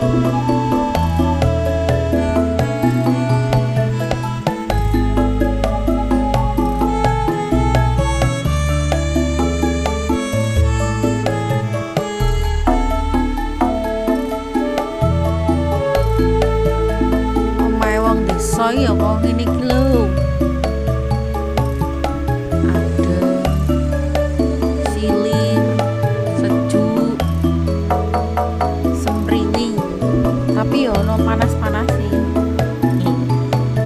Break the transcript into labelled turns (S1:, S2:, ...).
S1: Omahe wong desa ya kok ngene iki lho.